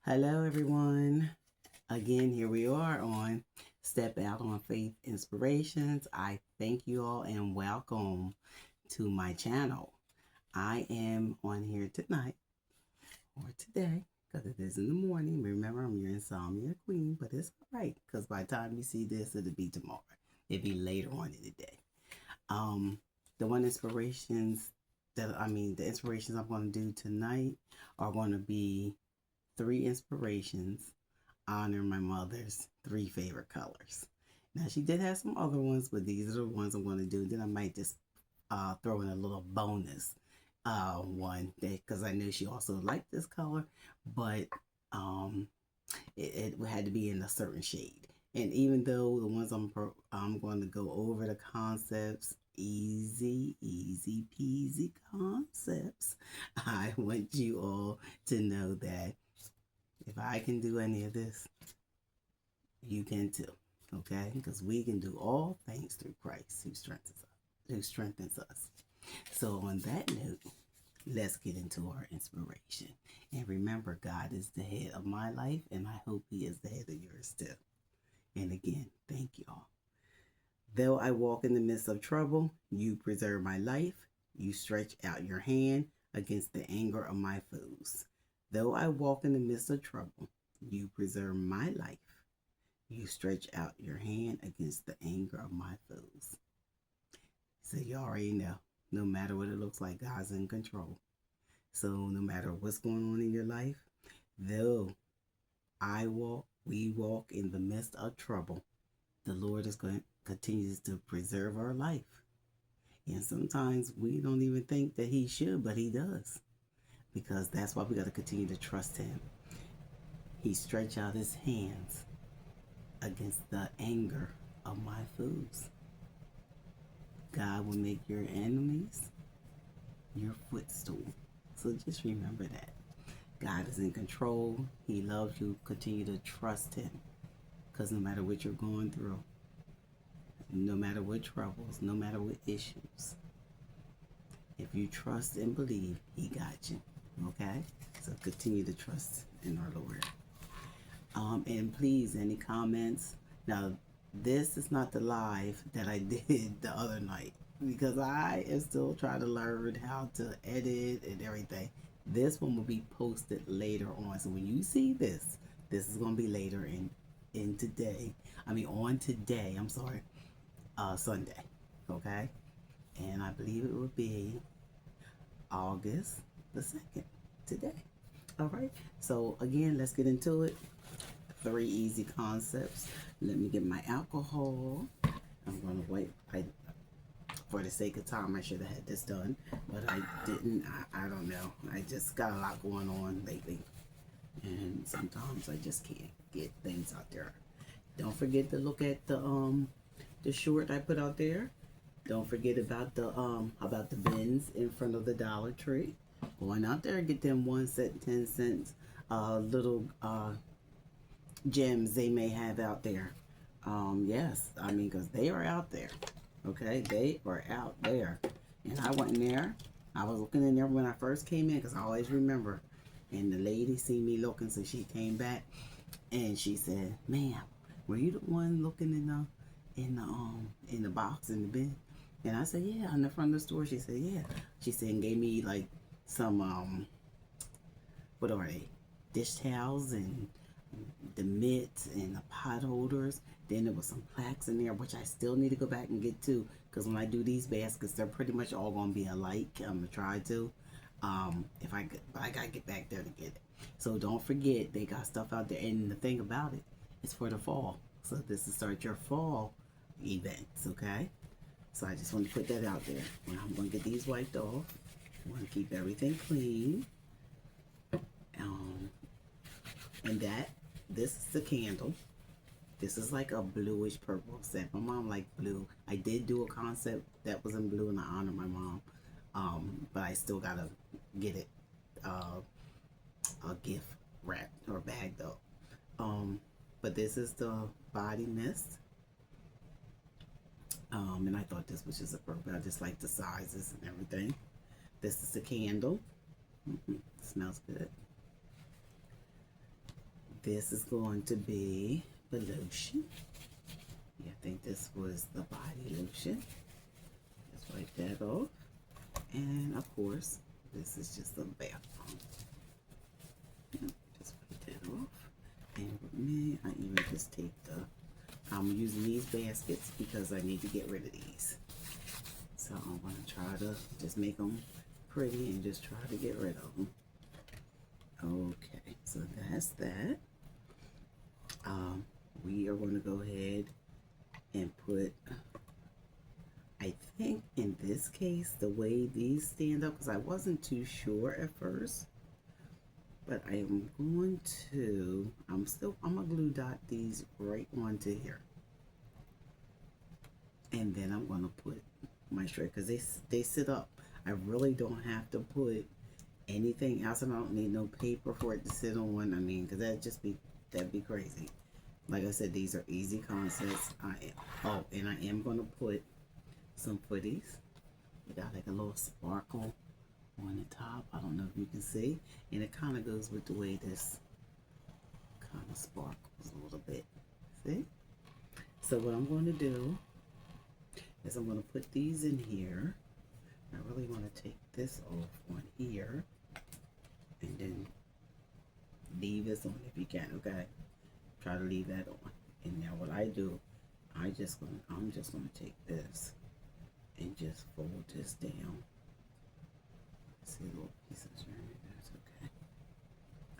Hello, everyone. Again, here we are on Step Out on Faith Inspirations. I thank you all and welcome to my channel. I am on here tonight or today because it is in the morning. Remember, I'm your insomnia queen, but it's all right because by the time you see this, it'll be tomorrow. It'll be later on in the day. Um, the the inspirations I'm going to do tonight are going to be 3 inspirations honor my mother's 3 favorite colors. Now she did have some other ones, but these are the ones I'm going to do. Then I might just throw in a little bonus one because I know she also liked this color, but um, it had to be in a certain shade. And even though the ones I'm going to go over the concepts, easy peasy concepts, I want you all to know that if I can do any of this, you can too. Okay? Because we can do all things through Christ who strengthens us. So on that note, let's get into our inspiration. And remember, God is the head of my life, and I hope He is the head of yours too. And again, thank you all. Though I walk in the midst of trouble, you preserve my life. You stretch out your hand against the anger of my foes. Though I walk in the midst of trouble, you preserve my life. You stretch out your hand against the anger of my foes. So you already know, no matter what it looks like, God's in control. So no matter what's going on in your life, though we walk in the midst of trouble, the Lord is going to continues to preserve our life. And sometimes we don't even think that He should, but He does. Because that's why we got to continue to trust Him. He stretched out His hands against the anger of my foes. God will make your enemies your footstool. So just remember that. God is in control. He loves you. Continue to trust Him. Because no matter what you're going through, no matter what troubles, no matter what issues, if you trust and believe, He got you. Okay? So continue to trust in our Lord. And please, any comments? Now, this is not the live that I did the other night because I am still trying to learn how to edit and everything. This one will be posted later on. So when you see this, this is going to be later on today. I'm sorry, Sunday. Okay? And I believe it will be August the 2nd today. All right. So again, let's get into it. 3 easy concepts. Let me get my alcohol. I'm going to wait. For the sake of time, I should have had this done, but I didn't. I don't know. I just got a lot going on lately, and sometimes I just can't get things out there. Don't forget to look at the short I put out there. Don't forget about the bins in front of the Dollar Tree. Going out there and get them 1 cent, 10 cents little gems they may have out there. Yes, because they are out there. Okay, they are out there. And I went in there. I was looking in there when I first came in because I always remember. And the lady seen me looking, so she came back and she said, "Ma'am, were you the one looking in the box in the bin?" And I said, "Yeah, in the front of the store." She said, "Yeah." She said and gave me like some what are they? Dish towels and the mitts and the pot holders. Then there was some plaques in there, which I still need to go back and get to, because when I do these baskets, they're pretty much all going to be alike. I'm going to try to. But I got to get back there to get it. So don't forget, they got stuff out there. And the thing about it, it's for the fall. So this is start your fall events, okay? So I just want to put that out there. Well, I'm going to get these wiped off. I want to keep everything clean. And this is the candle. This is like a bluish purple set. My mom liked blue. I did do a concept that was in blue and I honor my mom. But I still gotta get it a gift wrap or bag though. But this is the body mist. And I thought this was just a purple. I just like the sizes and everything. This is the candle. Smells good. This is going to be the lotion. Yeah, I think this was the body lotion. Just wipe that off. And of course, this is just the bath bomb. Yeah, just wipe that off. And with me, I even just take I'm using these baskets because I need to get rid of these. So I'm going to try to just make them pretty and just try to get rid of them. Okay, so that's that. We are going to go ahead and put, I think in this case, the way these stand up, because I wasn't too sure at first, but I am going to, I'm going to glue dot these right onto here. And then I'm going to put my shred, because they sit up. I really don't have to put anything else, and I don't need no paper for it to sit on. I mean, because that'd be crazy. Like I said, these are easy concepts. And I am going to put some footies. We got like a little sparkle on the top. I don't know if you can see. And it kind of goes with the way this kind of sparkles a little bit. See? So what I'm going to do is I'm going to put these in here. I really want to take this off on here. And then leave this on if you can, okay? Try to leave that on. And now what I do, I'm just gonna take this and just fold this down. See little pieces right there, that's okay.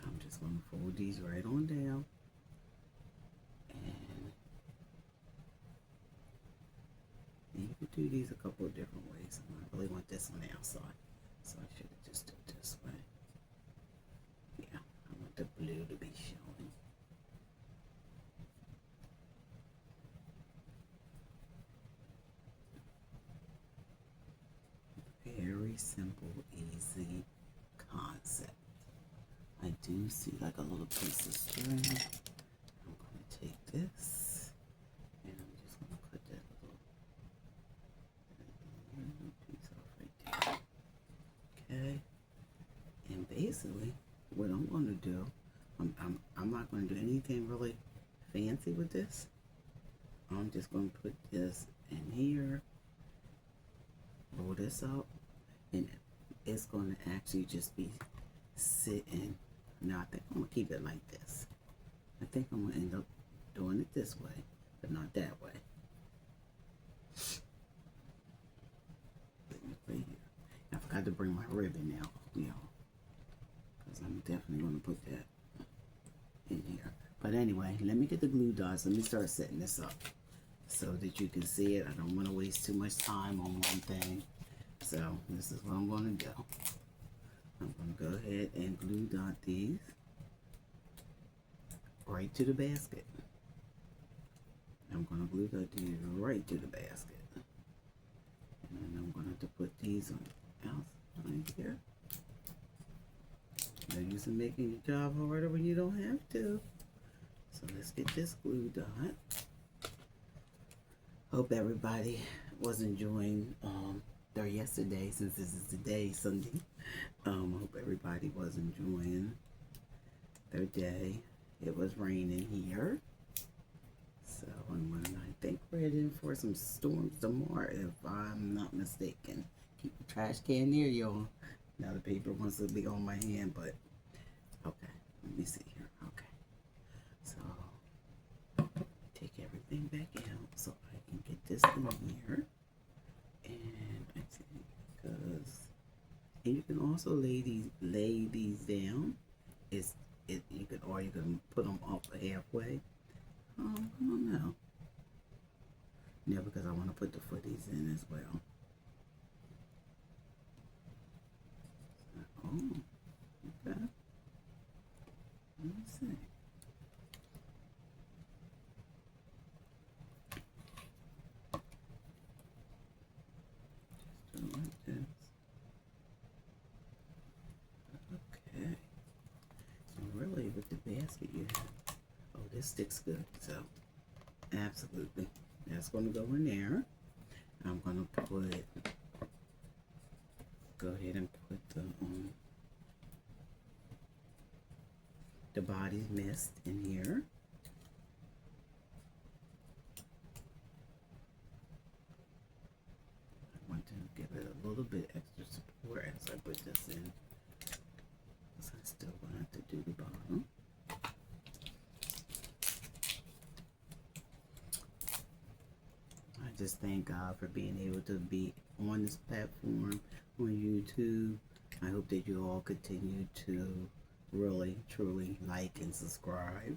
I'm just gonna fold these right on down. And you can do these a couple of different ways. I really want this on the outside, so I should have just done it this way. Yeah, I want the blue to be showing. Very simple, easy concept. I do see like a little piece of string. I'm going to take this and I'm just going to cut that little piece off right there. Okay. And basically, what I'm going to do, I'm not going to do anything really fancy with this. I'm just going to put this in here, roll this up, and it's going to actually just be sitting. Now I think I'm going to keep it like this. I think I'm going to end up doing it this way, but not that way. Right here. I forgot to bring my ribbon out, because I'm definitely going to put that in here. But anyway, let me get the glue dots. Let me start setting this up so that you can see it. I don't want to waste too much time on one thing. So this is what I'm going to do. I'm going to go ahead and glue dot these right to the basket. I'm going to glue dot these right to the basket. And then I'm going to put these on the outside here. No use in making your job harder when you don't have to. So let's get this glue dot. Hope everybody was enjoying their yesterday, since this is today, Sunday. Hope everybody was enjoying their day. It was raining here. So, I think we're heading for some storms tomorrow, if I'm not mistaken. Keep the trash can near you. Now the paper wants to be on my hand, but okay. Let me see here. Okay. So, take everything back out so I can get this in here. And I think and you can also lay these down. You can put them up halfway. I don't know. Yeah, because I want to put the footies in as well. Oh, okay. Let me see. Just do like this. Okay. And really, with the basket you have, oh, this sticks good. So, absolutely, that's going to go in there. I'm going to go ahead and put the body mist in here. I want to give it a little bit extra support as I put this in. So I still want to do the bottom. I just thank God for being able to be on this platform on YouTube. I hope that you all continue to really, truly like and subscribe.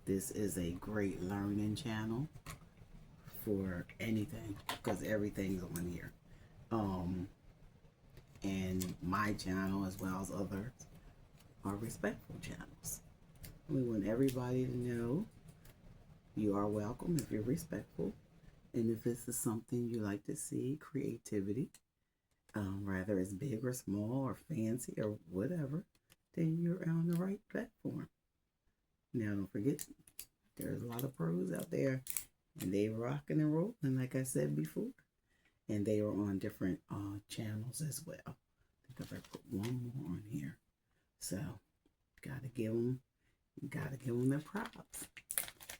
This is a great learning channel for anything because everything's on here. And my channel as well as others are respectful channels. We want everybody to know you are welcome if you're respectful. And if this is something you like to see, creativity, rather it's big or small or fancy or whatever, then you're on the right platform. Now don't forget, there's a lot of pros out there and they rocking and rolling like I said before. And they are on different channels as well. I think if I put one more on here. So gotta give them their props.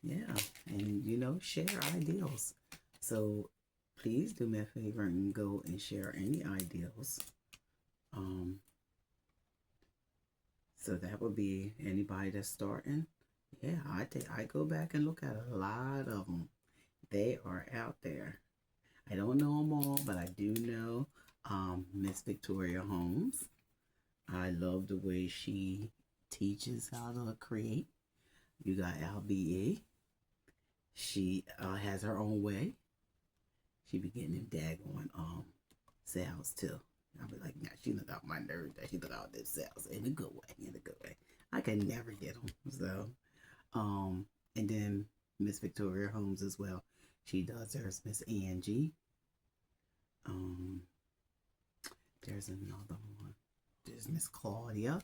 Yeah, and you know, share ideals. So please do me a favor and go and share any ideals. So that would be anybody that's starting. Yeah, I go back and look at a lot of them. They are out there. I don't know them all, but I do know Miss Victoria Holmes. I love the way she teaches how to create. You got LBE. She has her own way. She be getting them daggone sales too. I'll be like, nah, she look out my nerves. She look out them sales in a good way. In a good way. I can never get them. So, and then Miss Victoria Holmes as well. She does hers. Miss Angie. There's another one. There's Miss Claudia.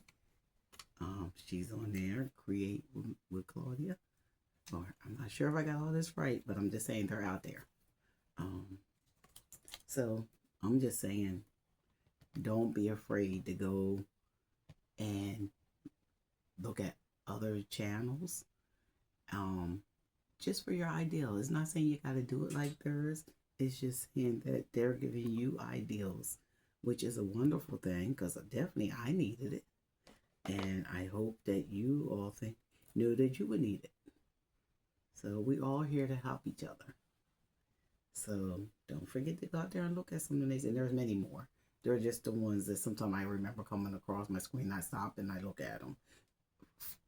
She's on there. Create with Claudia. Or I'm not sure if I got all this right, but I'm just saying they're out there. So I'm just saying, don't be afraid to go and look at other channels. Just for your ideal. It's not saying you got to do it like theirs. It's just saying that they're giving you ideals, which is a wonderful thing because definitely I needed it. And I hope that you all knew that you would need it. So we all here to help each other. So don't forget to go out there and look at some of these. And there's many more. They're just the ones that sometimes I remember coming across my screen. I stop and I look at them.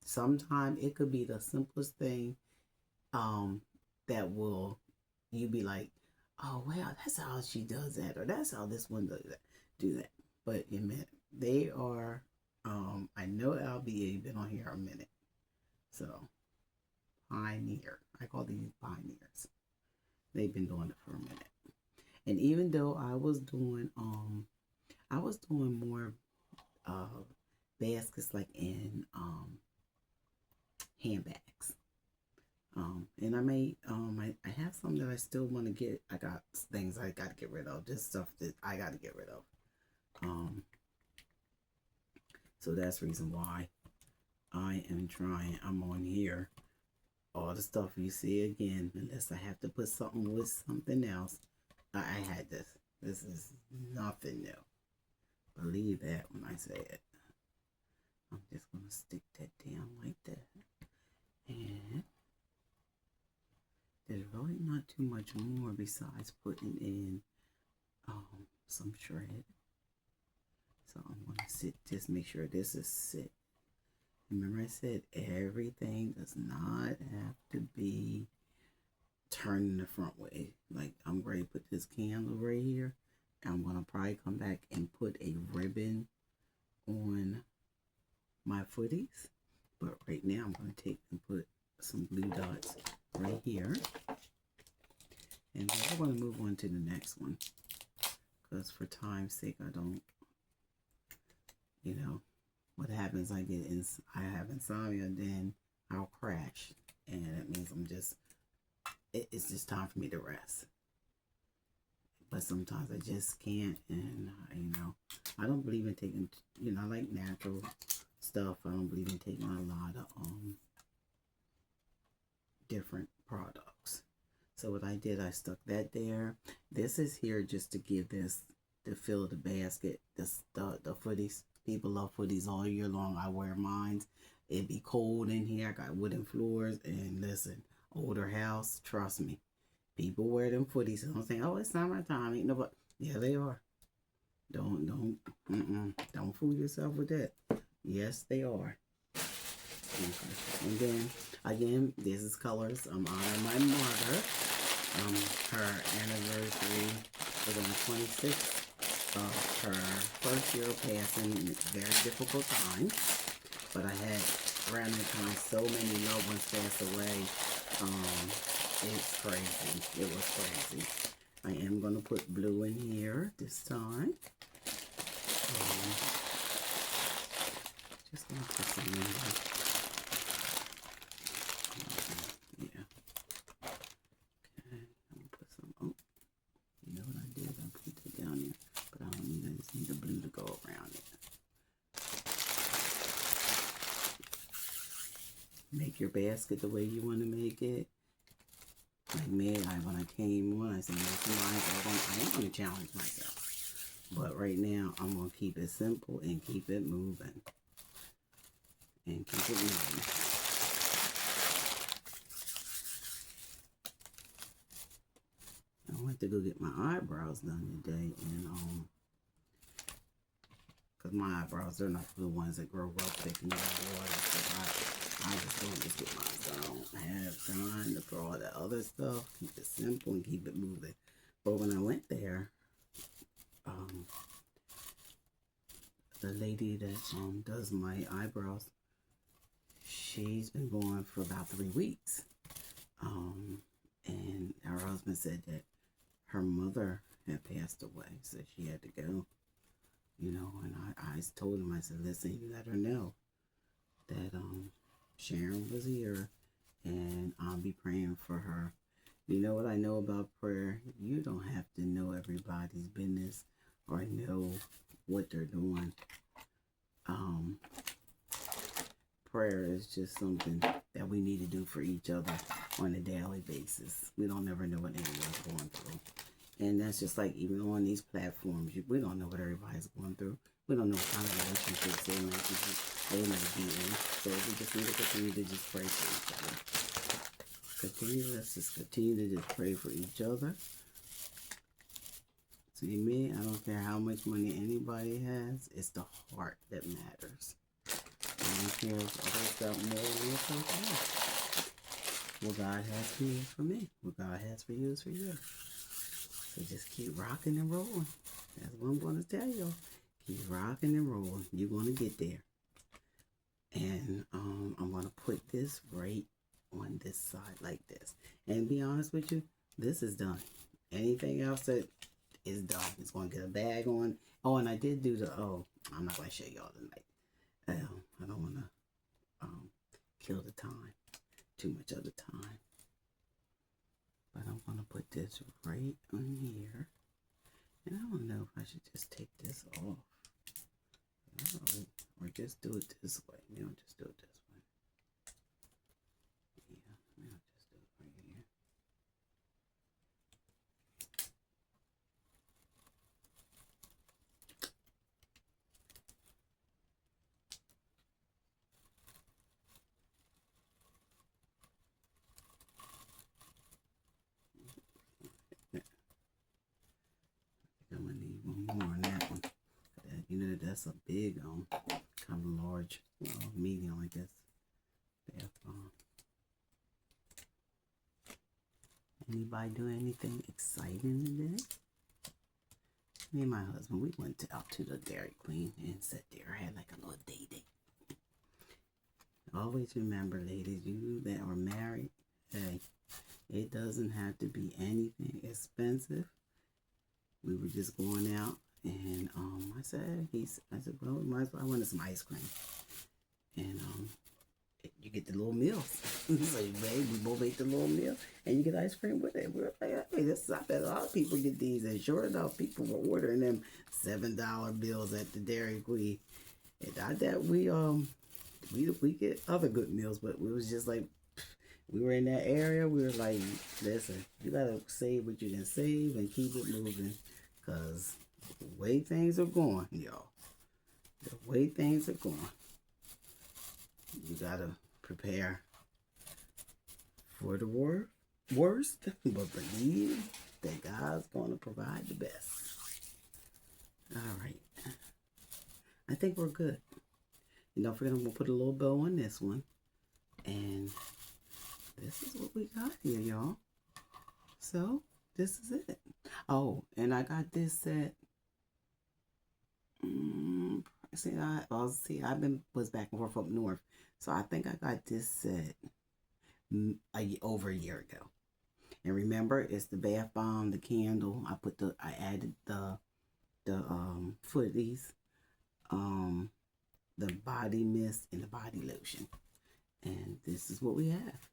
Sometimes it could be the simplest thing that will, you be like, oh wow, that's how she does that, or that's how this one does that. Do that. But they are. I know LBA been on here a minute, so pioneer. I call these pioneers. They've been doing it for a minute, and even though I was doing more baskets like in handbags. And I made I have some that I still want to get. I got things I got to get rid of. Just stuff that I got to get rid of. So that's the reason why I am trying. I'm on here. All the stuff you see again, unless I have to put something with something else. I had this. This is nothing new. Believe that when I say it. I'm just gonna stick that down like that. And there's really not too much more besides putting in some shred. So I'm gonna just make sure this is sit. Remember I said everything does not have to be turned the front way. Like I'm ready to put this candle right here. I'm gonna probably come back and put a ribbon on my footies. But right now I'm gonna take and put some blue dots right here. And then we're going to move on to the next one. Because for time's sake, I don't, what happens, I have insomnia, then I'll crash. And that means it's just time for me to rest. But sometimes I just can't. And, I don't believe in taking, I like natural stuff. I don't believe in taking a lot of different products. So what I did, I stuck that there. This is here just to give this, to fill the basket. The footies. People love footies all year long. I wear mine. It be cold in here. I got wooden floors. And listen, older house, trust me. People wear them footies. So don't say, oh, it's summertime. Ain't nobody. Yeah, they are. Don't fool yourself with that. Yes, they are. Okay. And then again, this is colors. I'm honoring my mother. Her anniversary was on the 26th of her first year of passing. Very difficult time. But I had around that time so many loved ones pass away. It's crazy. It was crazy. I am gonna put blue in here this time. Just gonna put some in here. Yeah. Okay. I'm gonna put some. Oh, you know what I did? I put it down there, but I don't need. I just need the blue to go around it. Make your basket the way you want to make it. Like me, when I came on, I said, I am going to challenge myself. But right now, I'm going to keep it simple and keep it moving. And keep it moving. I went to go get my eyebrows done today. And, because my eyebrows, they're not the ones that grow real thick and you got water. So I just don't just get mine. So I don't have time for all that other stuff. Keep it simple and keep it moving. But when I went there, the lady that does my eyebrows, she's been going for about 3 weeks. And her husband said that her mother had passed away, so she had to go. You know, and I told him, I said, listen, you let her know that Sharon was here and I'll be praying for her. You know what I know about prayer? You don't have to know everybody's business or know what they're doing. Prayer is just something that we need to do for each other on a daily basis. We don't never know what anyone's going through. And that's just like even on these platforms, we don't know what everybody's going through. We don't know what kind of relationships they might be in. So we just need to continue to just pray for each other. Let's just continue to just pray for each other. See me, I don't care how much money anybody has, it's the heart that matters. I don't care if others got more than something. What God has for you is for me. What God has for you is for you. So just keep rocking and rolling. That's what I'm going to tell you. Keep rocking and rolling. You're going to get there. And I'm going to put this right on this side like this. And be honest with you, this is done. Anything else that is done, it's going to get a bag on. Oh, and I did do I'm not going to show y'all tonight. I don't want to kill the time. Too much of the time. But I'm going to put this right on here. And I don't know if I should just take this off. Or just do it this way. We don't just do it this way. Yeah, we don't just do it right here. I'm gonna need one more on that one. You know, that's a big, kind of large, medium, I guess. Anybody doing anything exciting today? Me and my husband, we went out to the Dairy Queen and sat there, had like a little date. Always remember, ladies, you that are married, hey, it doesn't have to be anything expensive. We were just going out, and I said, well, we might as well. I wanted some ice cream, and you get the little meals. So, babe, we both ate the little meal, and you get ice cream with it. We're like, hey, this is not bad. A lot of people get these, and sure enough, people were ordering them $7 bills at the Dairy Queen. And I that we we get other good meals, but we was just like, we were in that area. We were like, listen, you gotta save what you can save and keep it moving, cause the way things are going, y'all, the way things are going, you gotta prepare for the worst, but believe that God's gonna provide the best. All right, I think we're good. And don't forget, I'm gonna put a little bow on this one, and this is what we got here, y'all. So this is it. Oh, and I got this set. Was back and forth up north, so I think I got this set over a year ago. And remember, it's the bath bomb, the candle. I added the footies, the body mist, and the body lotion. And this is what we have.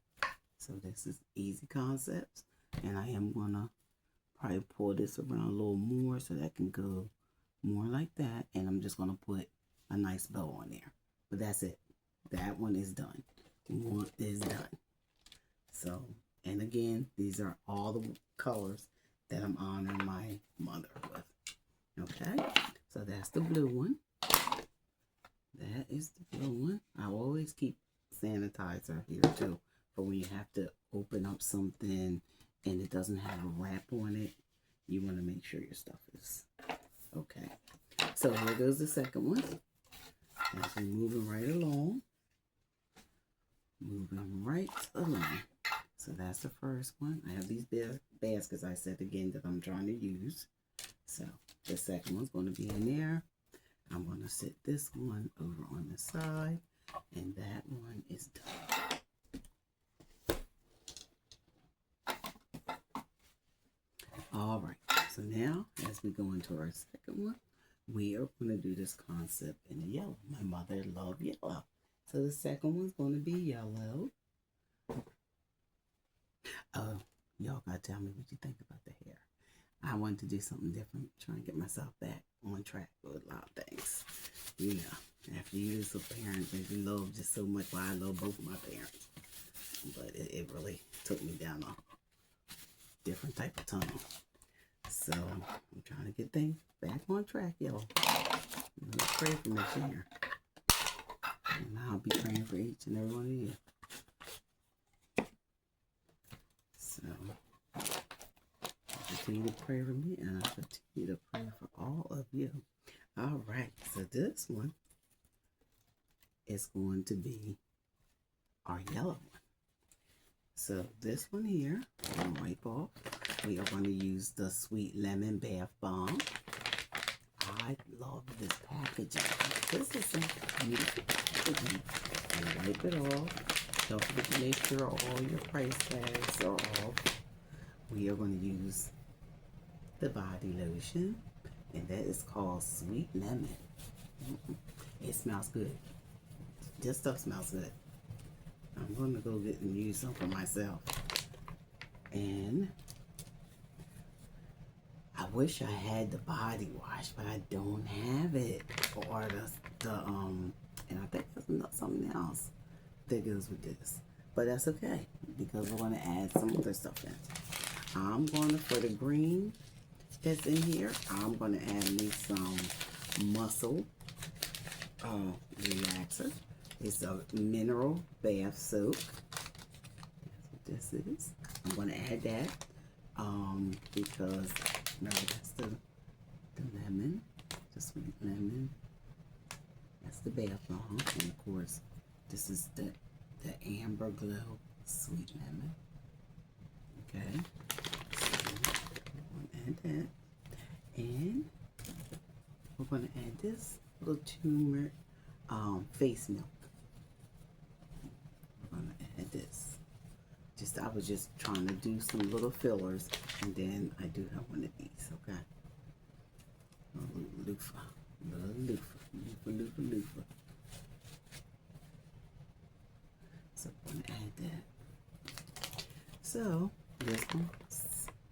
So this is Easy Concepts, and I am gonna probably pull this around a little more so that can go more like that. And I'm just gonna put a nice bow on there. But that's it. That one is done. One is done. So, and again, these are all the colors that I'm honoring my mother with. Okay, so that's the blue one. That is the blue one. I always keep sanitizer here too, for when you have to open up something and it doesn't have a wrap on it. You want to make sure your stuff is okay. So here goes the second one. As we're moving right along. Moving right along. So that's the first one. I have these baskets, I said again, that I'm trying to use. So the second one's going to be in there. I'm going to sit this one over on the side, and that one is done. All right, so now as we go into our second one, we are going to do this concept in the yellow. My mother loved yellow. So the second one's going to be yellow. Y'all got to tell me what you think about the hair. I wanted to do something different, trying to get myself back on track with a lot of things. You know, after you lose a parent that you love just so much, well, I love both of my parents. But it really took me down a different type of tunnel. So I'm trying to get things back on track, y'all. Let's pray for me here. And I'll be praying for each and every one of you. So continue to pray for me, and I continue to pray for all of you. All right, so this one is going to be our yellow one. So this one here, I'm going to wipe off. We are going to use the Sweet Lemon Bath Bomb. I love this packaging. This is some beautiful packaging. And wipe it off. Don't forget to make sure all your price tags are off. We are going to use the body lotion, and that is called Sweet Lemon. It smells good. This stuff smells good. I'm going to go get and use some for myself. And I wish I had the body wash, but I don't have it. Or and I think there's something else that goes with this. But that's okay, because we're going to add some other stuff in. I'm going to, for the green that's in here, I'm going to add me some Muscle Relaxer. It's a mineral bath soap. That's what this is. I'm going to add that because remember, that's the lemon, the sweet lemon. That's the bath bomb, and of course, this is the Amber Glow Sweet Lemon. Okay, so we're going to add that, and we're going to add this little turmeric face milk. We're going to add this. I was just trying to do some little fillers, and then I do have one of these. Okay, a little loofah. So I'm going to add that. So this one,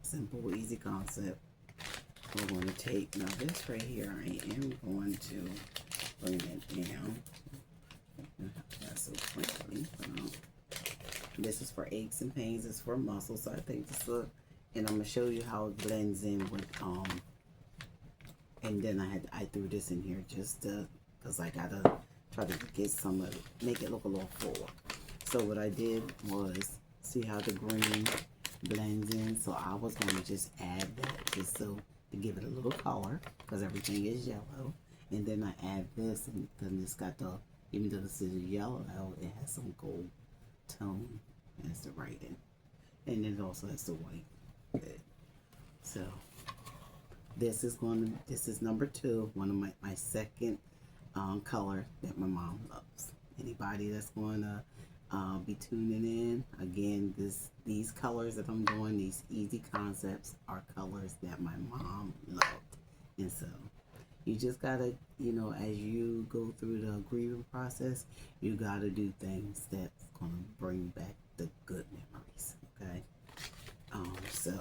simple, easy concept. We're going to take, now this right here, I am going to bring it down. This is for aches and pains. It's for muscles. So I think this look, and I'm gonna show you how it blends in with and then I threw this in here just to, cause I gotta try to get some of it, make it look a little fuller. So what I did was, see how the green blends in? So I was gonna just add that just so to give it a little color, cause everything is yellow. And then I add this, and then it's got the, even though this is yellow, it has some gold tone as the writing, and it also has the white bit. So this is number 2, one of my second color that my mom loves. Anybody that's going to be tuning in, again, these colors that I'm doing, these easy concepts, are colors that my mom loved. And so you just gotta, you know, as you go through the grieving process, you gotta do things that's gonna bring back the good memories. Okay. So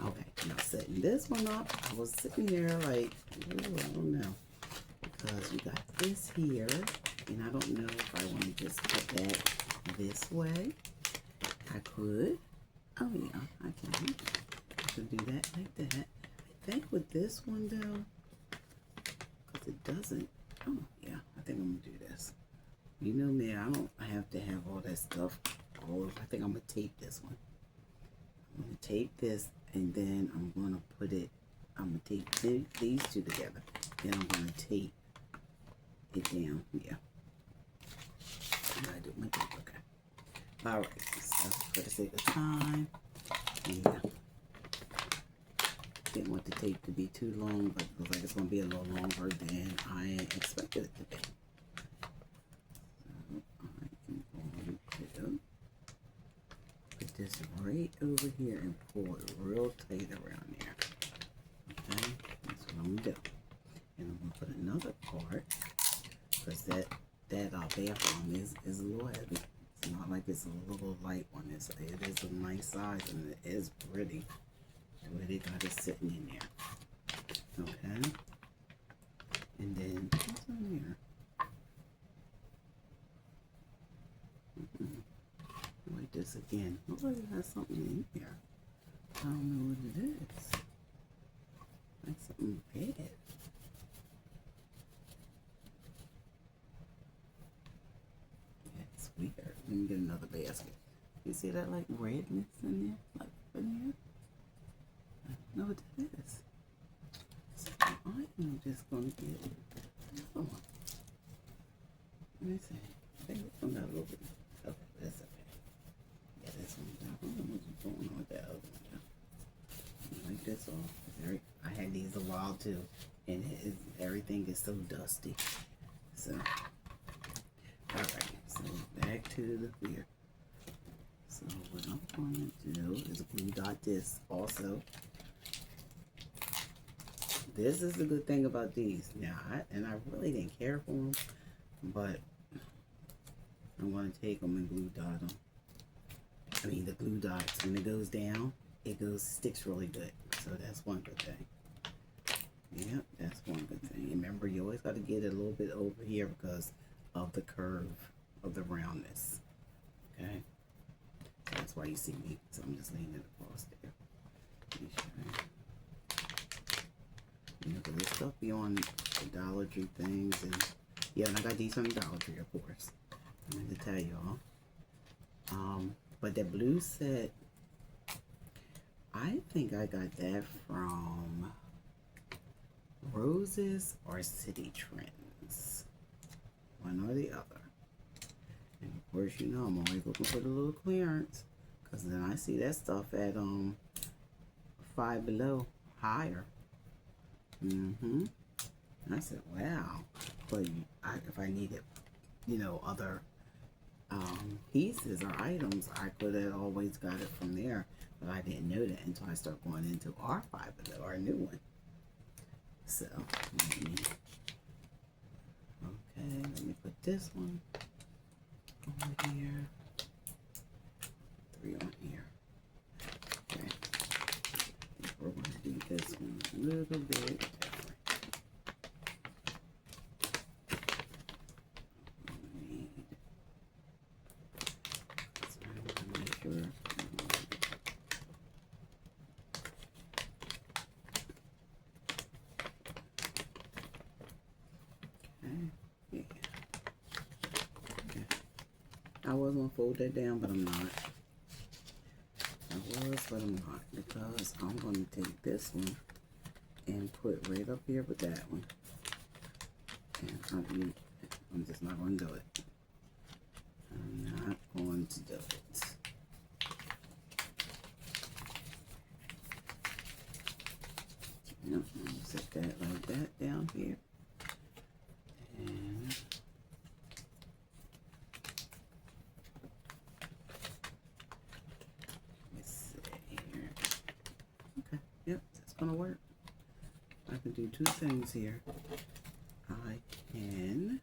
okay, now setting this one up, I was sitting here like, ooh, I don't know, because you got this here, and I don't know if I want to just put that this way. I could. Oh yeah, I can. I could do that like that. I think with this one though, because it doesn't. Oh yeah, I think I'm gonna do this. You know me, I don't have to have all that stuff all over. I think I'm gonna tape this one. I'm gonna tape this, and then I'm gonna put it. I'm gonna tape these two together. Then I'm gonna tape it down. Yeah. I gotta do my tape. Okay. All right. So for the sake of time, yeah. Didn't want the tape to be too long, but it looks like it's gonna be a little longer than I expected it to be. So I am going to put this right over here and pull it real tight around there. Okay, that's what I'm gonna do. And I'm gonna put another part, because that bathroom is a little heavy. It's not like it's a little light one. It is a nice size, and it is pretty. The way they got it sitting in there. Okay. And then what's on here? Like this again. Looks like it has something in here. I don't know what it is. Like something big. Yeah, it's weird. Let me get another basket. You see that like redness in there? Like in here? I don't know what that is. So I am just gonna get another one. Let me see. I think this one got a little bit. Okay, that's okay. Yeah, this one. I don't know what's going on with that other one. Like this off. I had these a while too, and everything is so dusty. So, all right. So back to the clear. So what I'm going to do is glue dot this also. This is the good thing about these. Now, I really didn't care for them, but I'm going to take them and glue dot them. I mean, the glue dots, when it goes down, sticks really good. So that's one good thing. Yep, that's one good thing. And remember, you always got to get it a little bit over here because of the curve of the roundness. Okay? So that's why you see me. So I'm just leaning it across there. Make sure. You know, because this stuff be on the Dollar Tree things. And yeah, and I got these from the Dollar Tree, of course. I meant to tell y'all. But the blue set, I think I got that from Roses or City Trends. One or the other. And of course, you know, I'm always looking for the little clearance. Because then I see that stuff at Five Below higher. And I said, wow. But if I needed, you know, other pieces or items, I could have always got it from there, but I didn't know that until I started going into our Five Below, our new one. So, okay, let me put this one over here, 3 on here. Okay, we're going to do this one a little bit different. paper. Okay. Yeah. Okay. I was gonna fold that down, but I'm not. I was, but I'm not, because I'm gonna take this one and put right up here with that one. And I'm just not gonna do it. I'm not going to do it. Nope, I'm gonna set that like that down here. And let's see here. Okay, yep, that's gonna work. I can do two things here. I can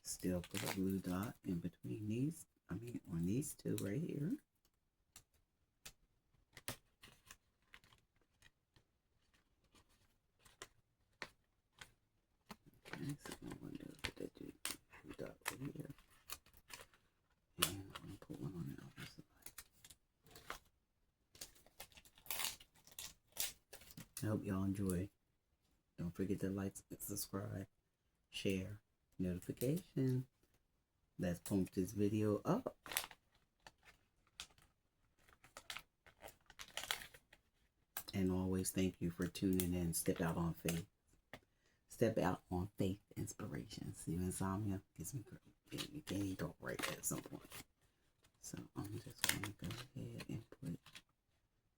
still put a blue dot in between these, on these two right here. Okay, so I'm going to put that blue dot over here. And I'm going to put one on the other side. I hope y'all enjoy. Don't forget to like, subscribe, share, notification. Let's pump this video up. And always thank you for tuning in. Step out on faith. Step out on faith inspirations. See, insomnia gets me crazy. You can't even talk right at some point. So I'm just going to go ahead and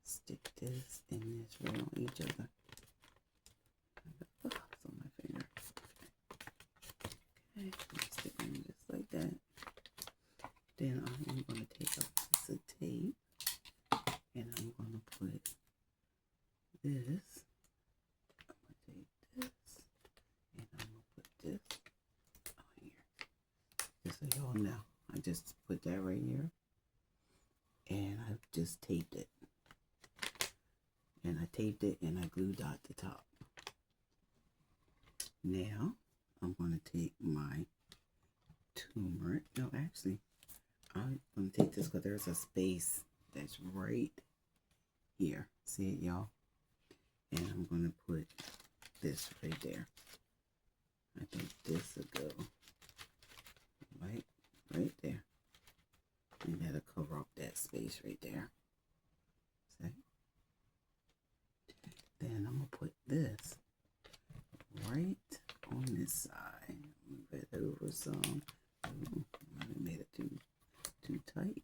stick this and this right on each other. Oh, it's on my finger. Okay, stick them just like that. Then I'm going to take a piece of tape and I'm going to put this. I'm going to take this and I'm going to put this on here. Just so y'all know, I just put that right here and I just taped it. And I taped it and I glued dot the top. Now I'm going to take my turmeric. No, actually, I'm going to take this because there's a space that's right here. See it, y'all? And I'm going to put this right there. I think this will go right there. And that'll cover up that space right there. See? Then I'm going to put this right on this side. Move it over some. Ooh, I made it too tight.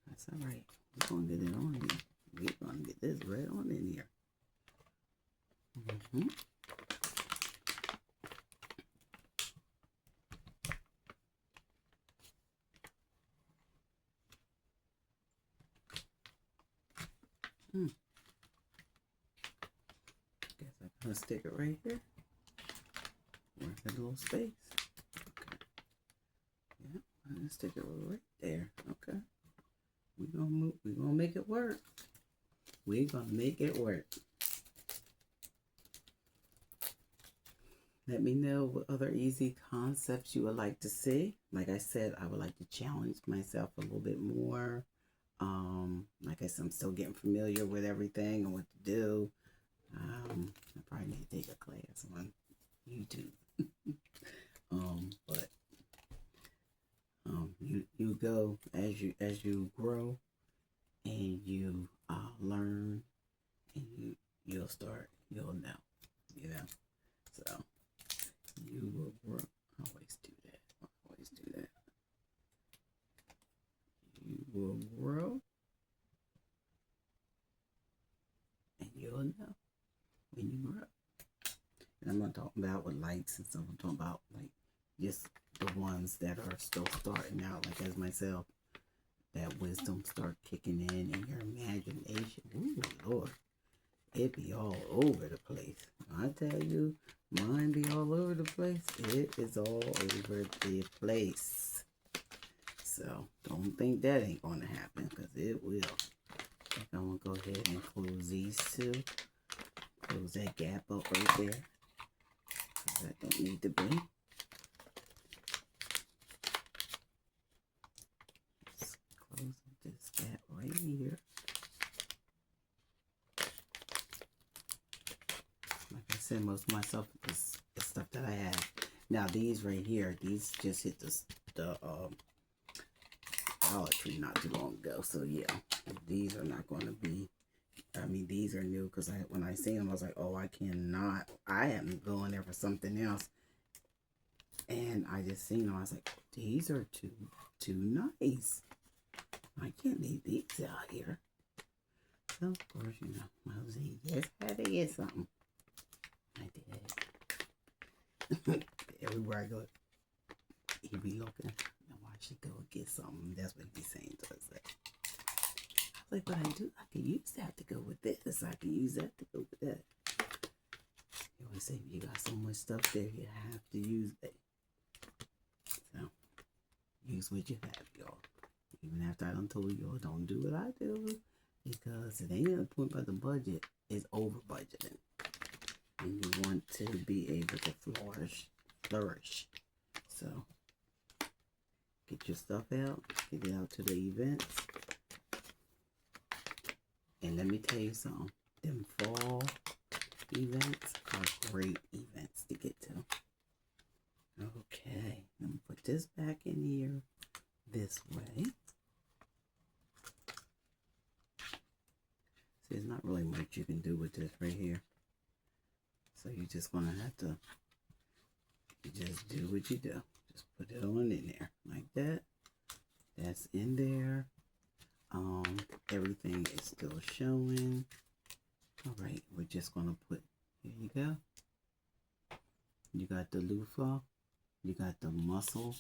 That's all right. We're gonna get it on here. We're gonna get this right on in here. Guess I'm gonna stick it right here. Where's that little space? Okay. Yeah, I'm gonna stick it right there. Okay. We're gonna make it work. We're gonna make it work. Let me know what other easy concepts you would like to see. Like I said, I would like to challenge myself a little bit more. Like I said, I'm still getting familiar with everything and what to do. I probably need to take a class on YouTube. But you go as you grow and you learn, and you'll know, so you will grow. I always do that. You will grow and you'll know when you grow. And I'm not talking about with lights and stuff. I'm talking about like just the ones that are still starting out, like as myself. That wisdom start kicking in and your imagination. Ooh, Lord. It be all over the place. I tell you, mine be all over the place. It is all over the place. So, don't think that ain't going to happen, because it will. I think I'm going to go ahead and close these two. Close that gap up right there. That don't need to be. most of my stuff is the stuff that I have. Now these right here, these just hit the Dollar Tree not too long ago. So yeah, these are not going to be. I mean, these are new because when I seen them, I was like, oh, I cannot. I am going there for something else, and I just seen them. I was like, these are too nice. I can't leave these out here. So of course, you know, Mosey just had to get something. I did. Everywhere I go, he be looking. And why she go get something? That's what he's saying to us. I was like, but I can use that to go with this. I can use that to go with that. You always say, you got so much stuff there, you have to use it. So, use what you have, y'all. Even after I done told y'all, don't do what I do. Because it ain't a point about the budget. It's over budgeting. And you want to be able to flourish. So, get your stuff out. Get it out to the events. And let me tell you something. Them fall events are great events to get to. Okay. Let me put this back in here this way. See, there's not really much you can do with this right here. So you're just going to have to just do what you do. Just put it on in there like that. That's in there. Everything is still showing. All right, we're just going to put, here you go. You got the loofah. You got the mussel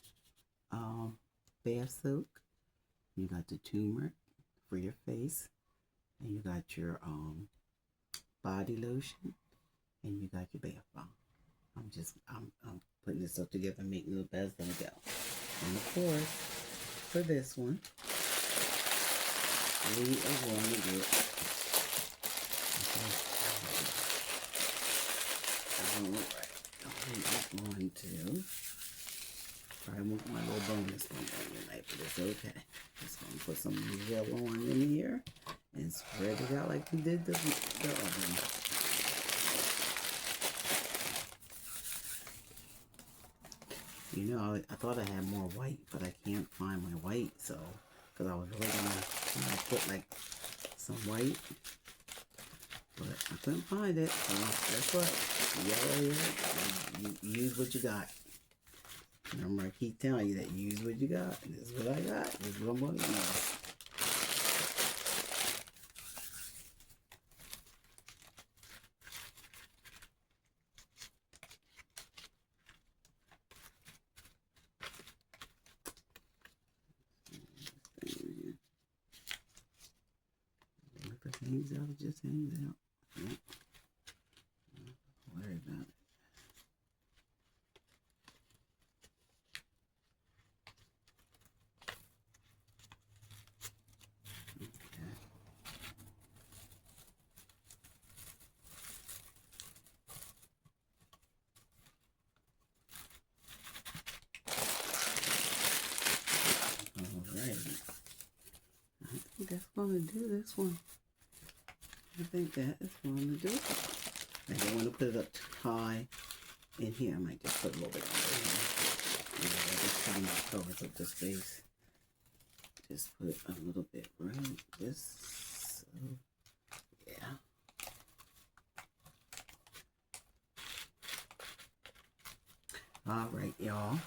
bath soak. You got the turmeric for your face. And you got your body lotion. And you got your bath bomb. I'm putting this stuff together and making it the best of it go. And of course, for this one, we are going to get, I'm going to probably move my little bonus one on tonight, but it's okay. Just going to put some yellow on in here and spread it out like we did the other one. You know, I thought I had more white, but I can't find my white, so, because I was really going to put, like, some white, but I couldn't find it, so that's what, yellow here, you use what you got. Remember, I keep telling you that use what you got, and this is what I got, this is what I'm going to use. Hangs out, it just hangs out. Yep. Don't worry about it. Okay. Alright. I think that's gonna do this one. I think that is going to do it. I don't want to put it up too high in here. I might just put a little bit under here. Yeah, this kind of covers up the space. Just put a little bit right this. So, yeah. All right, y'all.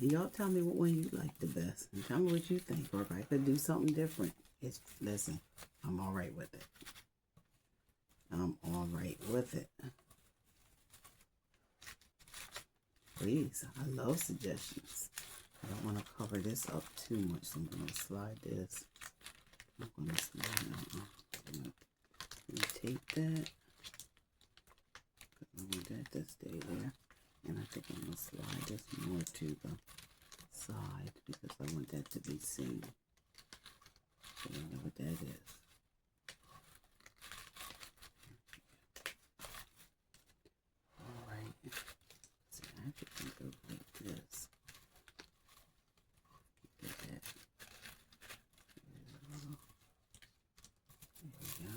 And y'all tell me what one you like the best. And tell me what you think. Or if I could do something different. Listen, I'm all right with it. I'm all right with it. Please, I love suggestions. I don't want to cover this up too much, so I'm going to slide this. I'm going to slide I'm going to tape that. I want that to stay there. And I think I'm going to slide this more to the side because I want that to be seen. So I know what that is. Alright. See, I can go like this. Get that. There we go.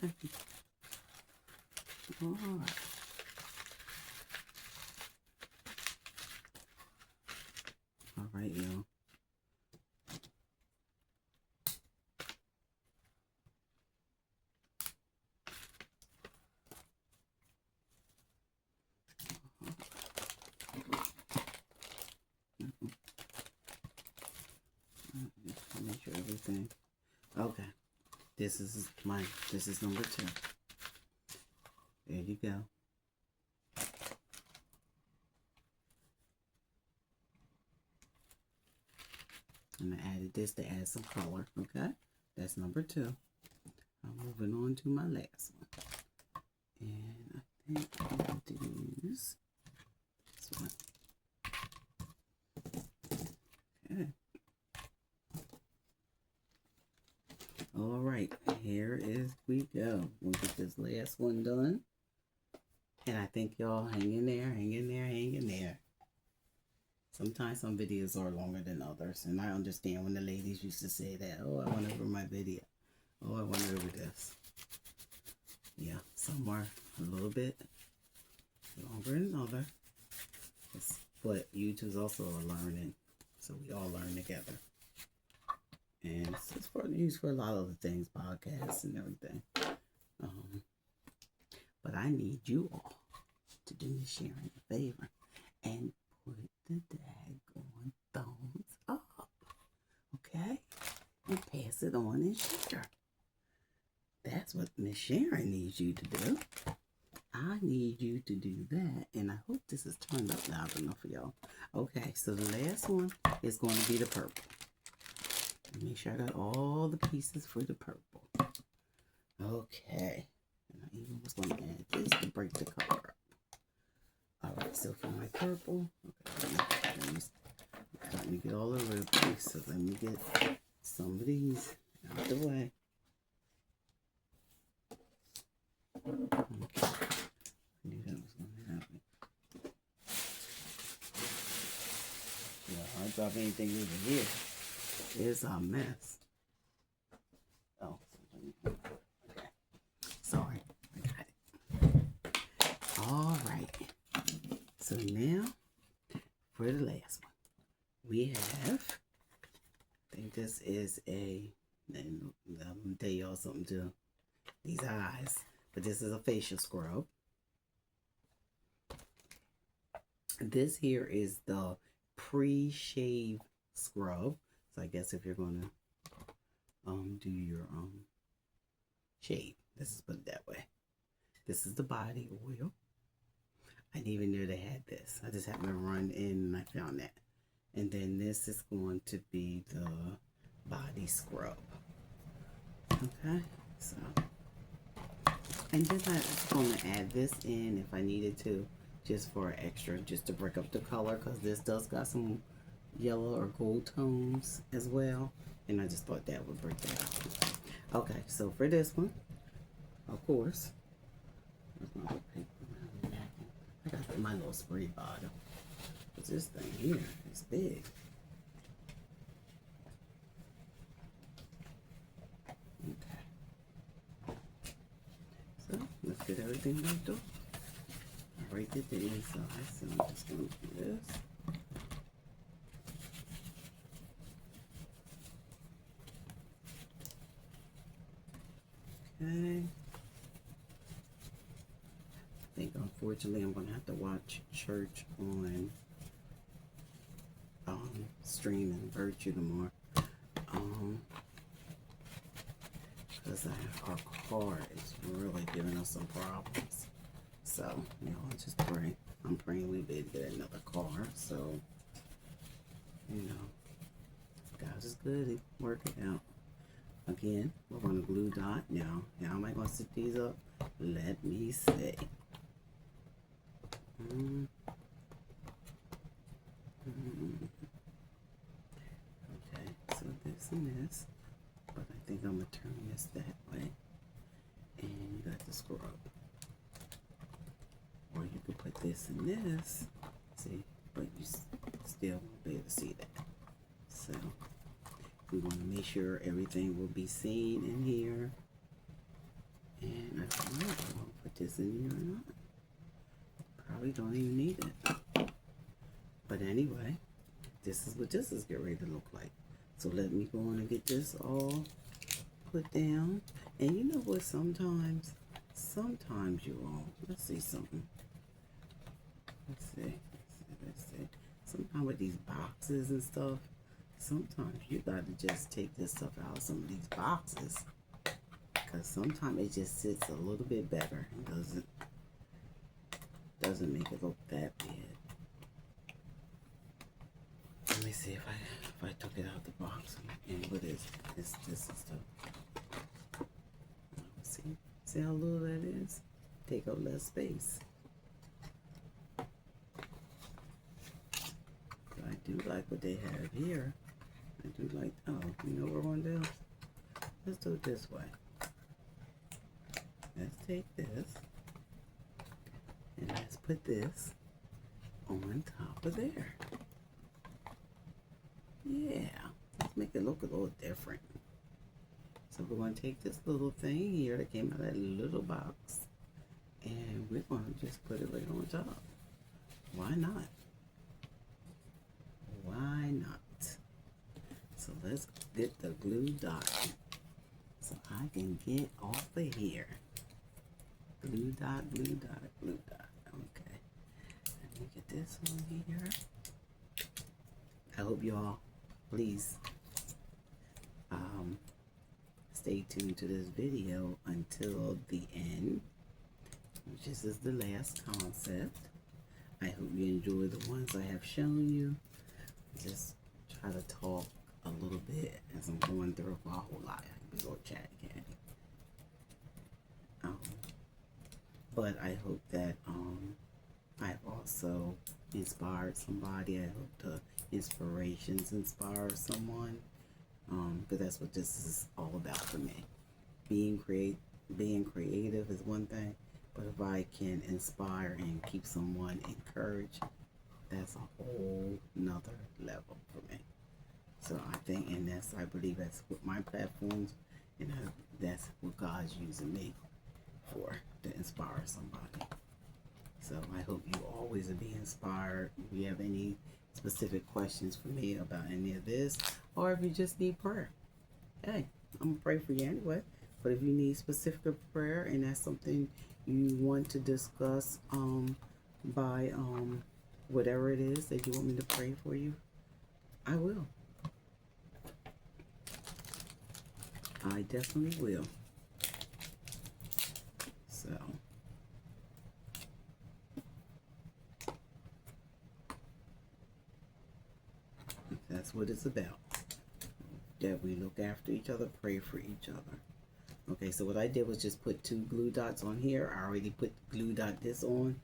Okay. All right. All right, y'all. Make sure everything. Okay. This is number 2. There you go. And I added this to add some color. Okay. That's number 2. I'm moving on to my last one. And I think I'm going to use this one. Okay. All right, here is we go. We'll get this last one done. And I think y'all hang in there, hang in there, hang in there. Sometimes some videos are longer than others. And I understand when the ladies used to say that, oh, I went over my video. Oh, I went over this. Yeah, some are a little bit longer than others. But YouTube's also a learning. So we all learn together. And it's used for a lot of other things, podcasts and everything. But I need you all to do me Sharon a favor and put the daggone thumbs up. Okay? And pass it on and share. That's what Miss Sharon needs you to do. I need you to do that. And I hope this is turned up loud enough for y'all. Okay, so the last one is going to be the purple. Make sure I got all the pieces for the purple. Okay. And I even was going to add this to break the color up. Alright, so for my purple, okay, I'm starting to get all over the place. So let me get some of these out the way. Okay. I knew that was going to happen. Yeah, I drop anything over here. It's a mess. Oh, okay. Sorry, I got it. All right. So now, for the last one, we have, I think this is and I'm going to tell y'all something to these eyes, but this is a facial scrub. This here is the pre-shave scrub. So I guess if you're going to do your shave, let's put it that way. This is the body oil. I didn't even know they had this. I just happened to run in and I found that. And then this is going to be the body scrub. Okay, so. And then I was going to add this in if I needed to, just for extra, just to break up the color, because this does got some yellow or gold tones as well, and I just thought that would break that out. Okay, so for this one, of course, where's my paper? I got my little spray bottle. But this thing here is big. Okay. So let's get everything wiped off. I right at the inside, so I'm just going to do this. Okay. I think unfortunately I'm going to have to watch church on streaming Virtue tomorrow. Because our car is really giving us some problems. So, you know, I'll just pray. I'm praying we did get another car. So, you know, God is good. He work it out. Again, we're going to glue dot now. How am I going to set these up? Let me see. Okay, so this and this. But I think I'm going to turn this that way. And you got the scrub. Or you could put this in this. See? But you still won't be able to see that. So, we want to make sure everything will be seen in here. And I don't know if I'm going to put this in here or not. Probably don't even need it. But anyway, this is what this is getting ready to look like. So let me go on and get this all put down. And you know what, sometimes you all, let's see something. Let's see. Sometimes with these boxes and stuff, sometimes you got to just take this stuff out of some of these boxes. Because sometimes it just sits a little bit better and doesn't make it look that bad. Let me see if I took it out the box and what is this and stuff. See how little that is? Take up less space. I do like what they have here. I do like, oh, you know what we're going to do? Let's do it this way. Let's take this and let's put this on top of there. Yeah, let's make it look a little different. So we're going to take this little thing here that came out of that little box and we're going to just put it right on top. Why not? Why not? So let's get the glue dot so I can get off of here. Glue dot, glue dot, glue dot. Okay. Let me get this on here. I hope y'all, please, stay tuned to this video until the end, which is the last concept. I hope you enjoy the ones I have shown you. Just try to talk a little bit as I'm going through a whole lot. I can go chat again. But I hope that I've also inspired somebody. I hope the inspirations inspire someone. Because that's what this is all about for me. Being creative is one thing, but if I can inspire and keep someone encouraged, that's a whole nother level for me. So I think, and I believe that's what my platforms, and that's what God's using me for, to inspire somebody. So I hope you always will be inspired. If you have any specific questions for me about any of this, or if you just need prayer, hey, I'm gonna pray for you anyway. But if you need specific prayer and that's something you want to discuss by whatever it is that you want me to pray for you, I will. I definitely will. So that's what it's about. That we look after each other, pray for each other. Okay, so what I did was just put 2 glue dots on here. I already put glue dot this on.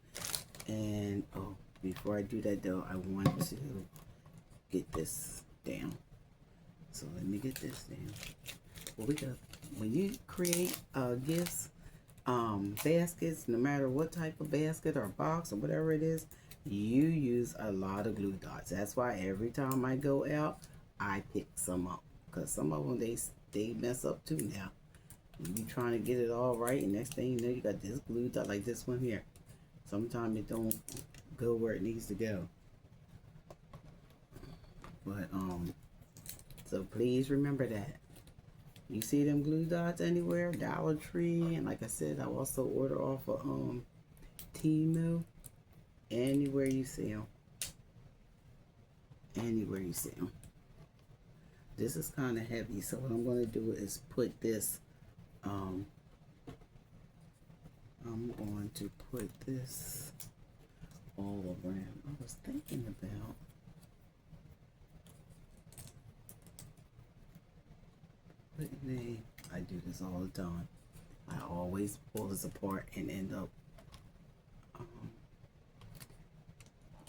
And oh, before I do that though, I want to get this down. So let me get this down. Well, when you create gifts, baskets, no matter what type of basket or box or whatever it is, you use a lot of glue dots. That's why every time I go out, I pick some up, because some of them they mess up too now. You be trying to get it all right, and next thing you know, you got this glue dot like this one here. Sometimes it don't go where it needs to go. But so please remember that. You see them glue dots anywhere, Dollar Tree, and like I said, I also order off of Temu. Anywhere you see them. Anywhere you see them. This is kind of heavy, so what I'm going to do is put this, I'm going to put this all around. I was thinking about putting I do this all the time. I always pull this apart and end up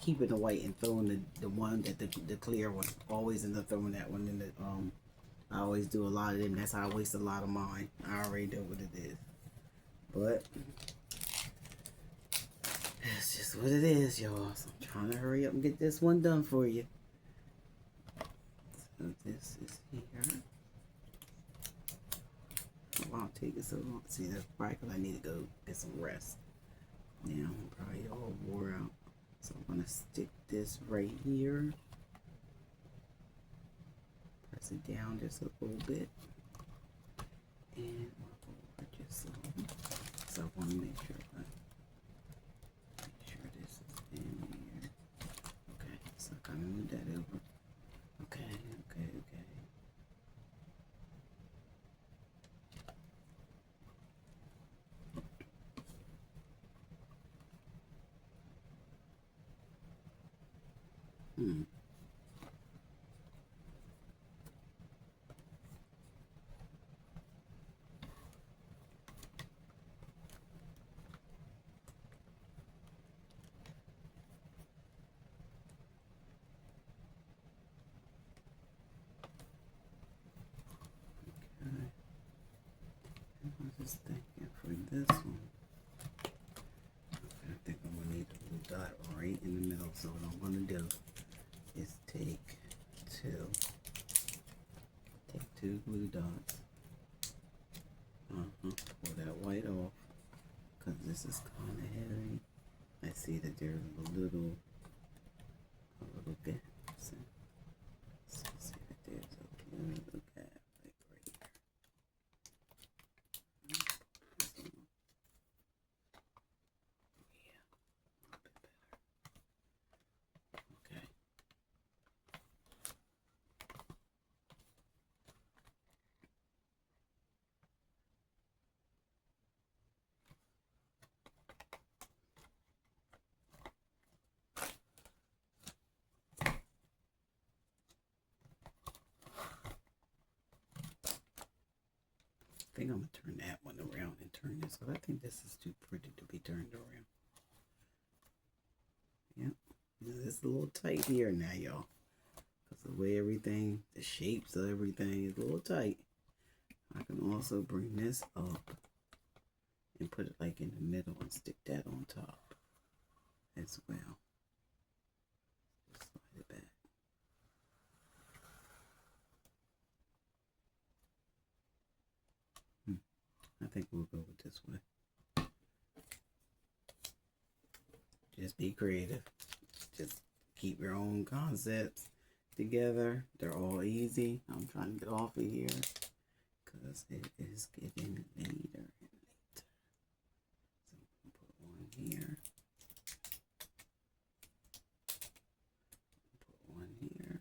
keeping the white and throwing the one that the clear one. Always end up throwing that one in the I always do a lot of them. That's how I waste a lot of mine. I already know what it is. But that's just what it is, y'all. So I'm trying to hurry up and get this one done for you. So this is here. Oh, wow, taking so long? See, that's probably because I need to go get some rest. Now I'm probably all wore out. So I'm going to stick this right here. Press it down just a little bit. And over just so. So I want to make sure this is in here. Okay, so I kind of move that over. Okay. Okay. I was just thinking for this one. I think I'm gonna need the blue dot right in the middle. So what I'm gonna do is take two blue dots. Pull that white off because this is kind of heavy. I see that there's a little gap. So see that there's a little gap like right here. Yeah, a bit better. Okay. I think I'm gonna turn that one around and turn this. So I think this is too pretty to be turned around. Yep. It's a little tight here now, y'all. Because the way everything, the shapes of everything is a little tight. I can also bring this up and put it like in the middle and stick that on top as well. Just slide it back. I think we'll go with this way. Just be creative. Just keep your own concepts together. They're all easy. I'm trying to get off of here because it is getting later and later. So I'm gonna put one here. Put one here.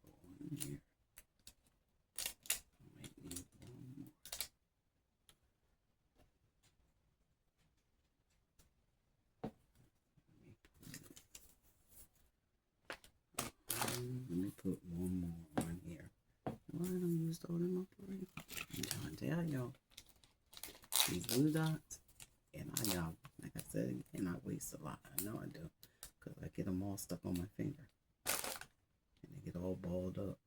Put one here. I might need one more. Let me put one more on here. Why don't I use all them up already? I'm trying to tell y'all. These blue dots, and like I said, and I waste a lot. I know I do, because I get them all stuck on my finger. And they get all balled up.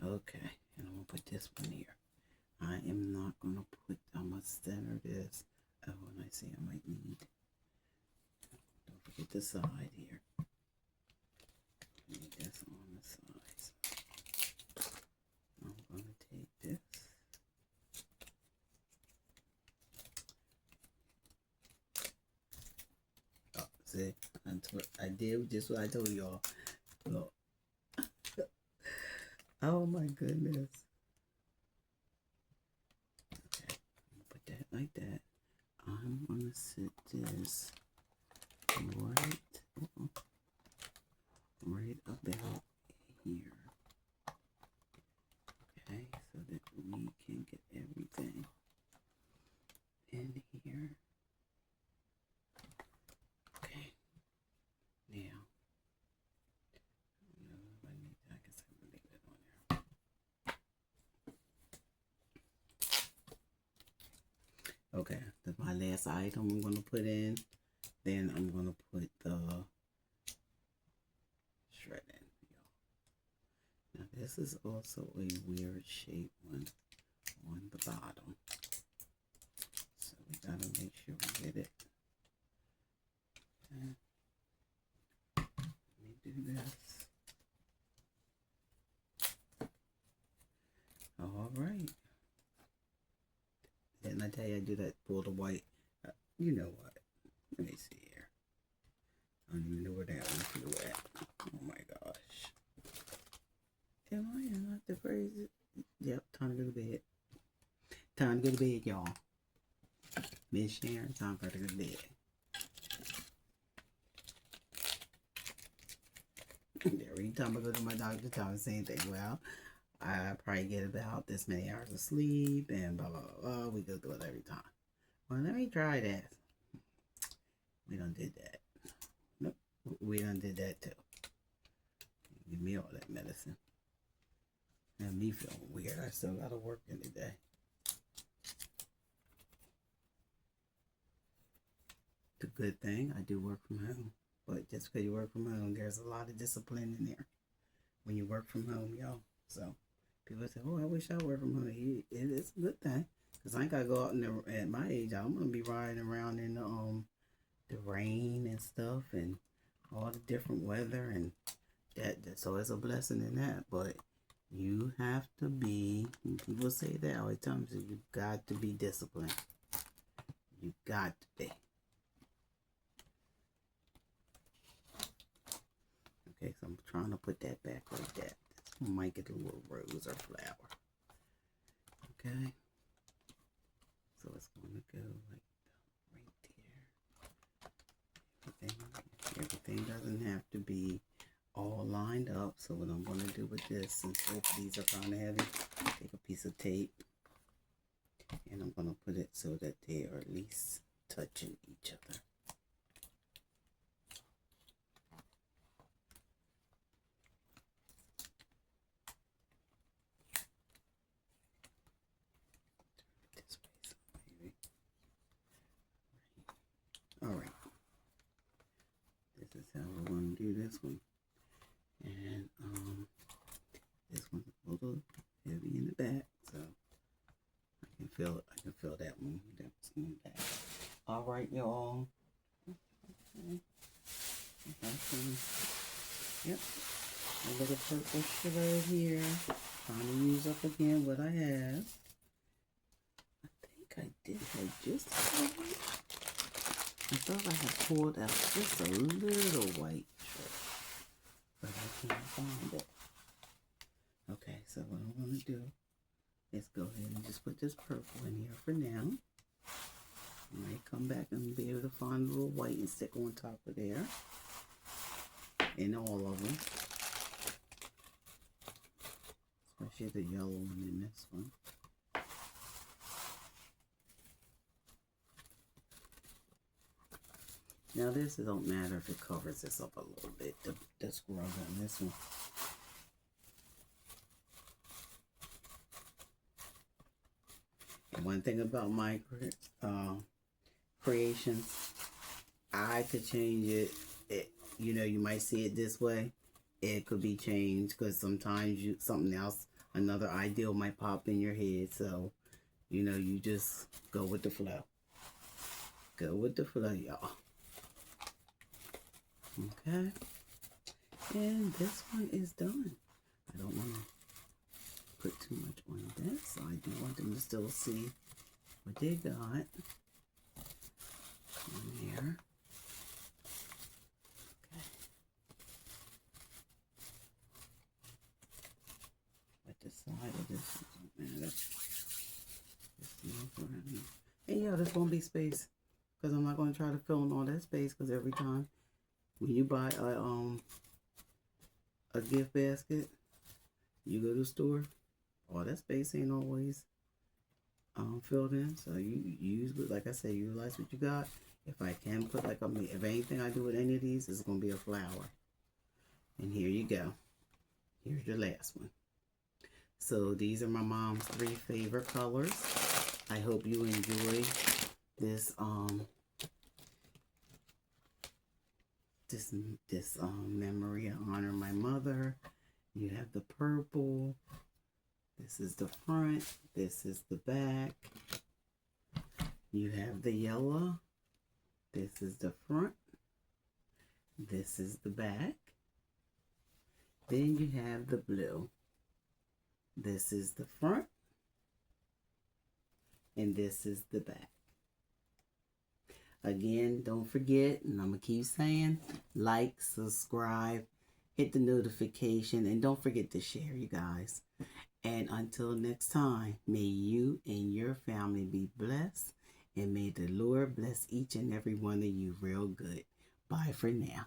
Okay, and I'm going to put this one here. I am not going to put, I'm going to center this. Oh, and I see I might need, don't forget the side here. I need this on the sides. I'm going to take this. Oh, see, I did just what I told y'all. Look. Oh my goodness. Okay, put that like that. I'm going to sit this right about here. Okay, so that we can get everything in here. Okay, now, I guess I'm gonna leave it on there. Okay, that's my last item I'm gonna put in. Then I'm gonna put the shred in, y'all. Now this is also a weird shape one on the bottom. So we gotta make sure we get it. And let me do this. tell you I do that, pull the white. You know what? Let me see here. I don't even know where that one flew at. Oh my gosh. Am I not the phrase it? Yep, time to go to bed. Time to go to bed, y'all. Miss Sharon, time for her to go to bed. Every time I go to my doctor, tell me the same thing. Well, I probably get about this many hours of sleep and blah, blah, blah, blah. We go through it every time. Well, let me try that. We done did that. Nope, we done did that too. Give me all that medicine. And me feeling weird. I still gotta work in the day. The good thing, I do work from home. But just because you work from home, there's a lot of discipline in there when you work from home, y'all. So people say, "Oh, I wish I worked from home." It is a good thing because I ain't gotta go out at my age. I'm gonna be riding around in the rain and stuff and all the different weather and that. So it's a blessing in that. But you have to be. People say that all the time. So you got to be disciplined. You got to be. Okay, so I'm trying to put that back like that. I might get a little rose or flower. Okay. So it's going to go like right there. Everything doesn't have to be all lined up. So what I'm going to do with this, since both of these are kind of heavy, take a piece of tape and I'm going to put it so that they are at least touching each other. Alright, this is how we're going to do this one. And this one's a little heavy in the back, so I can feel it. I can feel that one. That's in the back. Alright, y'all. Okay. Yep. A little purple shit here. Trying to use up again what I have. I think I did have just a little white. I thought I had pulled out just a little white shirt, but I can't find it. Okay, so what I'm going to do is go ahead and just put this purple in here for now. I might come back and be able to find a little white and stick on top of there. In all of them. Especially the yellow one in this one. Now this, it don't matter if it covers this up a little bit, the scrub on this one. And one thing about my creations, I could change it. You know, you might see it this way. It could be changed because sometimes something else, another ideal might pop in your head. So, you know, you just go with the flow. Go with the flow, y'all. Okay, and this one is done. I don't want to put too much on this. I do want them to still see what they got on here. Okay. At the side of this, doesn't matter. And yeah, this won't be space because I'm not going to try to fill in all that space because every time when you buy a gift basket, you go to the store, all that space ain't always filled in. So you use, like I said, utilize what you got. If I can put if anything I do with any of these, it's gonna be a flower. And here you go. Here's your last one. So these are my mom's 3 favorite colors. I hope you enjoy this this memory to honor my mother. You have the purple. This is the front. This is the back. You have the yellow. This is the front. This is the back. Then you have the blue. This is the front. And this is the back. Again, don't forget, and I'm going to keep saying, like, subscribe, hit the notification, and don't forget to share, you guys. And until next time, may you and your family be blessed, and may the Lord bless each and every one of you real good. Bye for now.